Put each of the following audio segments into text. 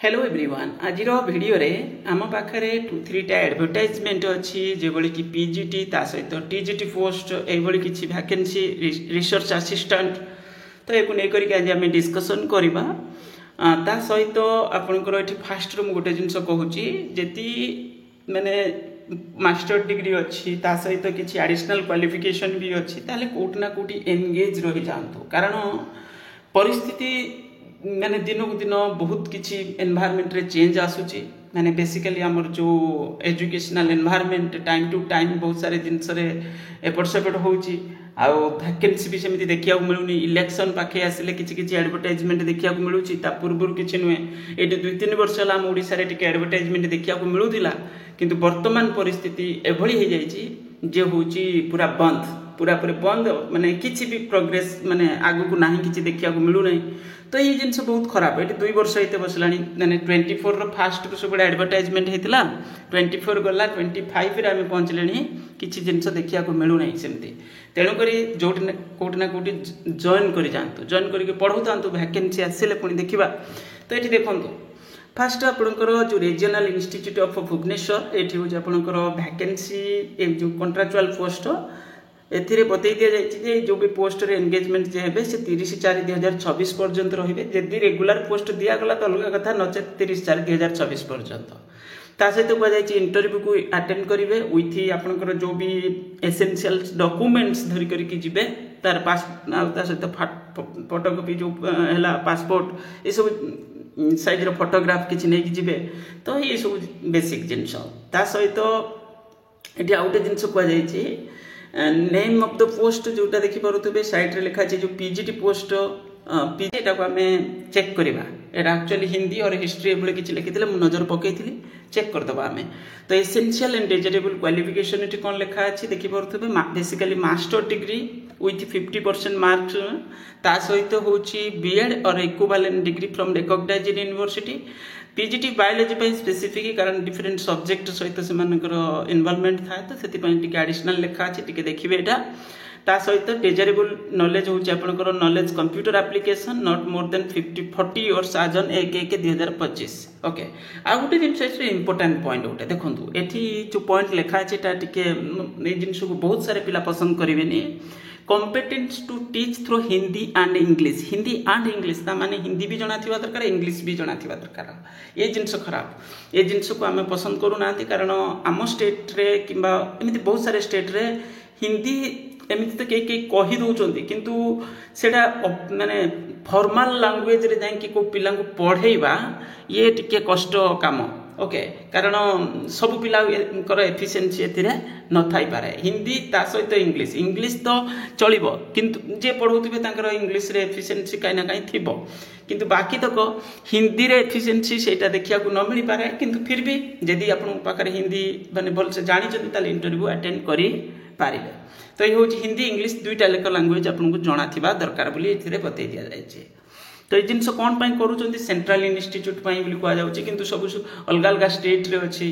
Hello everyone आज video रे आम पाखे 2-3टा एडवर्टाइजमेंट अच्छी जो कि पीजीटी ता सहित टीजीटी पोस्ट ये किसी वैकेंसी रिसर्च असिस्टेंट तो ये नहीं आज आम डिस्कसन करवा ता सहित आपंकर ये फास्ट रू गोटे जिन कहूँ जी मैंने मास्टर डिग्री अच्छी ता सहित किसी एडिशनल क्वालिफिकेशन भी अच्छी ताले कोटना कोटी एंगेज रही जातु कारण परिस्थिति मैंने दिन को दिन बहुत किसी एनवायरमेंट रे चेंज आसूची मैंने बेसिकली आमर जो educational environment time to time बहुत सारे जिनस एपट सेपट होची वैकेंसी भी सेमती देखा मिलूनी इलेक्शन पाखे आसिले किसी एडवर्टाइजमेंट देखा मिलूँ पूर्व किसी नुहे ये 2-3 वर्ष है आम ओडिशा रे टिके एडवर्टाइजमेंट देखा मिलूला किंतु वर्तमान परिस्थिति एभली हो जाइए जे होची पूरा पूरी बंद माने किसी भी प्रोग्रेस माने आगु को ना कि देखा मिलू ना तो ये जिन बहुत खराब ये 2 वर्ष ये बसला मैंने 24 फास्ट सब एडवर्टाइजमेंट होता 24 गला 25 आम पहुँचले किसी जिन देखा मिलू ना सेमती तेणुक जो कौटना कौटी जॉइन कर जातु जॉइन करके पढ़ू था वैकेंसी आसिले पुणी देखा तो ये देखूँ फास्ट आपणकर जो रीजनल इंस्टीट्यूट ऑफ भुवनेश्वर ये हूँ आपणकर वैकेंसी जो कंट्राक्चुअल पोस्ट एथिरे बतई दि जाए जो भी पोस्ट रे एंगेजमेंट जे हेबे से 30/4/2026 पर्यंत रहिबे जदि रेगुलर पोस्ट दियागला तो अलग कथा नचे 30/4/2026 पर्यंत ता सहित कह जाए इंटरव्यू को अटेंड करेंगे विथ आपंकर जो भी एसेंशियल डॉक्यूमेंट्स धरी करके जिबे तार पास सहित फोटोकॉपी जो है पासपोर्ट ये सब साइज रो फोटोग्राफ किसी नहीं जिबे तो ये सब बेसिक जिनस ता सहित ये आउ गोटे जिनस कह जाए नेम ऑफ द पोस्ट जोटा देखिपे साइट रे लिखा जो पीजीटी पोस्ट पीजी को आम चेक करवा एटा एक्चुअली हिंदी और हिस्ट्री ये किसी लिखी नजर पकई चेक करदे आम तो एसेंशियल एंड डिजायरेबल क्वालिफिकेशन ये कौन लिखा अच्छी देखिपे basically master degree with 50% marks ता सहित हूँ बीएड और equivalent degree from recognised university PGT biology specific कारण डिफरेंट सब्जेक्ट सहित से इनवॉल्वमेंट था तो से एडिशनल लिखा अच्छे देखिए यहाँ ता सहित डिजायरेबल नॉलेज हूँ आपंकर knowledge computer application not more than 40 years आज ऑन 1/1/2025 ओके आ गोटे जिन इंपोर्टाट पॉइंट गोटे देखो ये जो पॉइंट लिखा है जिन को बहुत सारे पिला पसंद करेंगे competence to teach through Hindi and English माने हिंदी भी जना थिबा दरकार इंग्लिश भी जना थिबा दरकार ये जिनस खराब ये जिनस को आम पसंद करूना कारण आम स्टेट रे किंबा एमती बहुत सारे स्टेट रे हिंदी एमती तो कई कही दौरान किंतु सेटा माने फॉर्मल लैंग्वेज रे जाई कि को पिला को पढ़ेबा ये टिके कष्ट काम ओके कारण सब पिला एफिशिएंसी एथिरे न थाई पारे हिंदी ता सहित इंग्लिश तो चलिबो किंतु जे पढ़ौथिबे तांकर इंग्लिश रे एफिशिएंसी काई ना काई थिबो किंतु बाकी तक हिंदी रे एफिशिएंसी सेटा देखिया को न मिली पारे किंतु फिर भी यदि आपन पाखरे हिंदी माने भल से जानि जति ताले इंटरव्यू अटेंड करि पारिबे तो ये होची हिंदी इंग्लिश दुईटा लेख लैंग्वेज आपन को जणा थिबा दरकार बोली एथिरे बतै दिया जाय तो ये जिन कौन करूँ सेंट्रल इन्स्टिट्यूट कहुच्छे कि सब अलग अलग स्टेट रे अच्छी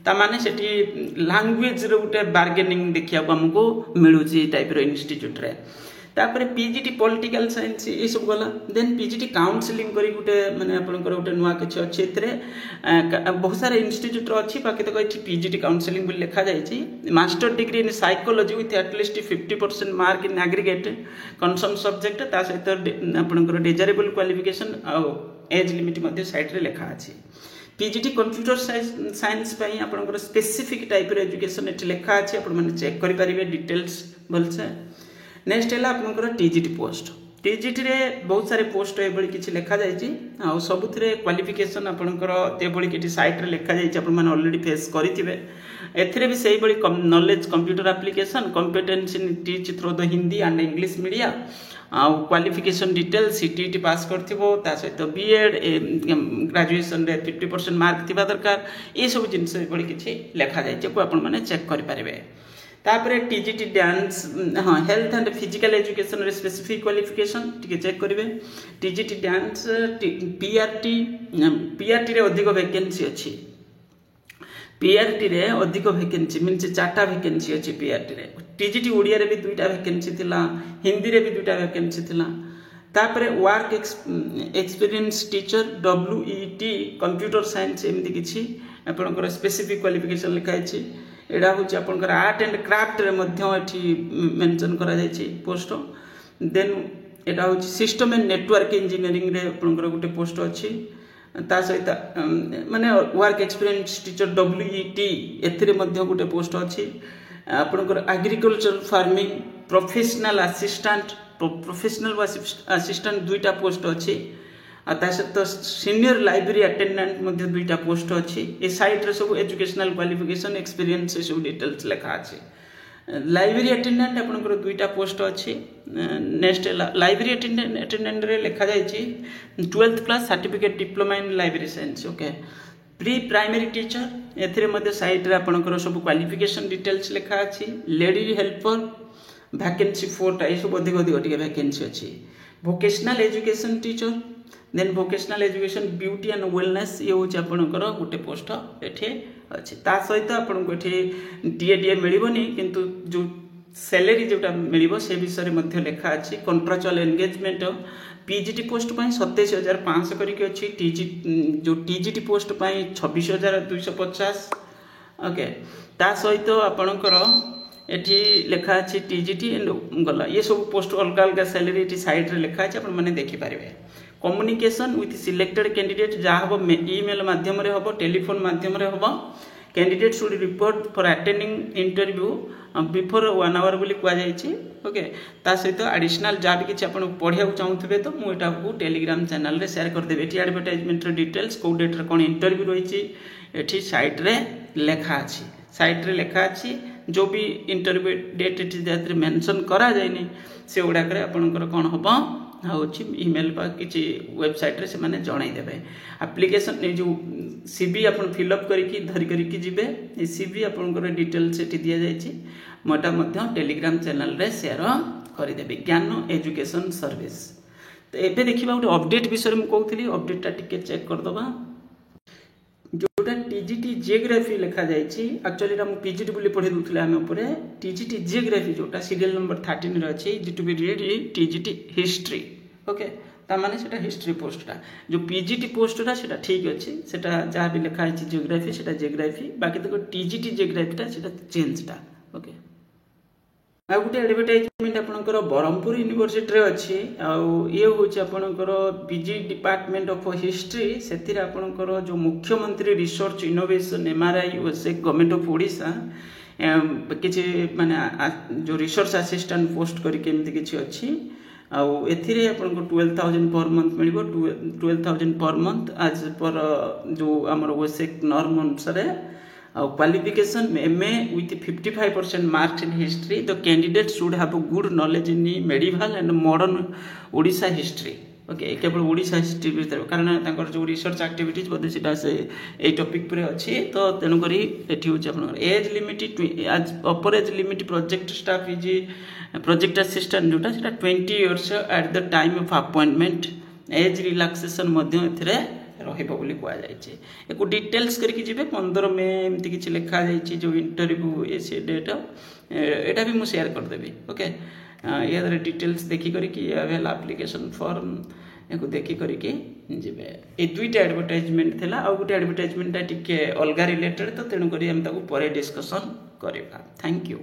ताने से लैंग्वेज रे गोटे बार्गेनिंग देखा आमको मिलूँ टाइप इन्स्टिट्यूट रे तापर पीजीटी पॉलिटिकल साइंस ये सब गला देन पीजीटी काउंसलिंग करी गोटे माने आपनकर गोटे नुआ किछि अछि एतरे बहुत सारे इन्स्टिट्यूट अच्छी बाकी तक ये पीजीटी काउंसलिंग बोली लिखा जाइछि master degree in psychology with at least 50% mark in aggregate concern subject ता सहित आपनकर डिजायरेबल क्वालिफिकेशन एज लिमिट मध्ये साइट रे लिखा अछि पीजीटी कंप्यूटर साइंस पई आपनकर स्पेसिफिक टाइप रे एजुकेशन एठी लिखा अछि आपन माने चेक करि परिबे डिटेल्स भलसे नेक्स्ट है आपंकर टीजीटी पोस्ट टीजीटी रे बहुत सारे पोस्ट ये किसी लिखा जाइए सबुथिरे क्वालिफिकेशन आपंकर ये कि साइट रे लिखा जाइए आप ऑलरेडी फेस करेंगे एथिरे भी सही knowledge computer application competence in teach through the Hindi and English media qualification detail CTT pass करथिबो ता सहित बीएड ग्रेजुएशन रे 50% मार्क थिबा दरकार ये सब जिनस बड़ी किछि लिखा जाइए को आपण माने चेक करि पारिबे तापरे टीजीटी डांस हाँ हेल्थ एंड फिजिकल एजुकेशन रे स्पेसिफिक क्वालिफिकेशन टिके चेक करिवे टीजीटी डांस पीआरटी रे अधिक वैकेंसी अछि पीआरटी रे अधिक वैकेंसी मीन्स 4टा वैकेंसी अछि पीआरटी रे टीजीटी ओडिया रे भी 2टा वैकेंसी थिला हिंदी रे भी 2टा वैकेंसी थिला तापर work experience teacher WET computer science एमती किसी आपंकर स्पेसिफिक क्वालिफिकेशन लिखाई एटा हूँ आपंकर आर्ट एंड क्राफ्ट रे मेंशन करा पोस्ट देन एटा हूँ सिस्टम एंड नेटवर्क इंजीनियरिंग रे आपंकर गोटे पोस्ट अच्छी ता सहित माने वर्क एक्सपीरियंस टीचर WET एथिरे मध्य गोटे पोस्ट अच्छी आपंकर एग्रीकल्चर फार्मिंग प्रोफेशनल असिस्टेंट दुईटा पोस्ट अच्छी सहित सीनियर लाइब्रेरी अटेंडेंट दुईटा पोस्ट अच्छी ए साइट रे सब एजुकेशनल क्वालिफिकेशन एक्सपीरियंस सब डिटेल्स लिखा अच्छे लाइब्रेरी अटेंडेंट आपंकर दुईटा पोस्ट अच्छी नेक्स्ट लाइब्रेरी अटेंडेंट रे लिखा जाइए 12th class certificate diploma in library science okay pre primary teacher एथिरे साइट रे आपंकर सब क्वालिफिकेशन डिटेल्स लिखा अच्छी लेडी हेल्पर वैकेंसी 4टा ये सब अधिक अधिक वैकेंसी अच्छी vocational education teacher then vocational education beauty and wellness ये हूँ आपंकर गोटे पोस्ट एठी अच्छी ता सहित आपको ये टीए मिलनी किंतु जो सैलरी जोटा मिल से विषय में लिखा अच्छी कॉन्ट्राक्चुअल एंगेजमेंट पीजीटी पोस्ट 27,500 करके अच्छी जो टीजीटी पोस्ट 26,250 ओके ता सहित आपणकर एठी लिखा अच्छी टीजीटी गला ये सब पोस्ट अलग अलग सैलरी ये साइड रे लिखा अच्छे आपने देखिपारे कम्युनिकेशन विथ सिलेक्टेड कैंडिडेट जहाँ हम ईमेल माध्यम हम टेलीफोन माध्यम हम candidate should report for attending interview before 1 hour बोली कहुई ओके ता सहित एडिशनल जहाँ भी किसी आप पढ़ा चाहूथे तो मुझे टेलीग्राम चैनल रे शेयर करदेवी ये एडवर्टाइजमेंट डिटेल्स कौ डेट्रे कौन इंटरव्यू रही ये साइट रे लेखा अच्छी साइट रे लेखा अच्छी जो भी इंटरव्यू डेट ये मेंशन करा जाए से गुड़ाक आपंकर कौन हम हूँ इमेल किसी वेबसाइट रे से माने जणाई देबे एप्लिकेशन जो सीवी आपन फिलअप करके धरिकी जी सीवी आपंकर डिटेल्स ये दि जाइए मोटा टेलीग्राम चैनल रे शेयर करदेवी ज्ञान एजुकेशन सर्विस तो एबे देखिबा गोटे अपडेट विषय में कहूली अपडेटा टिके चेक करदबा जोटा टीजीटी जियोग्राफी लिखा जाइए एक्चुअली पीजीटी बोली पढ़ी दूसरे आम उपरे टीजीटी जियोग्राफी जोटा सीरियल नंबर 13 रे अच्छी जी to be read TGT history okay तामाने सेटा हिस्ट्री पोस्टा जो पीजीटी पोस्टा सेटा ठीक अच्छी सेटा जहाँ भी लिखा है जियोग्राफी सेटा जियोग्राफी बाकी तो टीजीटी जियोग्राफीटा सेटा चेंजटा ओके आ गोटे एडवर्टाइजमेंट आपंकर ब्रह्मपुर यूनिवर्सिटी अच्छी ये हूँ आपंकर पीजी डिपार्टमेंट ऑफ हिस्ट्री से आपंकर जो मुख्यमंत्री research innovation MRI government of Odisha किसी माने जो रिसर्च असिस्टेंट पोस्ट करके किसी अच्छी एथिरे आपको 12,000 पर मंथ मिल 12,000 पर मंथ एज पर जो आमर ओसेक नॉर्म अनुसार qualification MA with 55% marks in history the candidate should have a good knowledge in medieval and modern Odisha history okay केवल ओडिशा हिस्ट्री भीतर कारण जो रिसर्च एक्टिविटीज बोधे से टॉपिक पर अच्छी तो तेणुक ये हूँ age limit upper age limit project staff is project assistant जोटा 20 years at the time of appointment age relaxation रही डिटेल्स करके जी 15 मे एमती किसी लिखा जाइए जो इंटरव्यू ये डेट यहाँ भी मुझे शेयर करदेवी ओके या डिटेल्स देखिक एप्लिकेशन फॉर्म या देखिक जी ये दुईटा एडवर्टाइजमेंट थी आ गोटे एडवर्टाइजमेंटा टी अलग रिलेटेड तो तेणुक पर डिस्कसन करवा थैंक यू।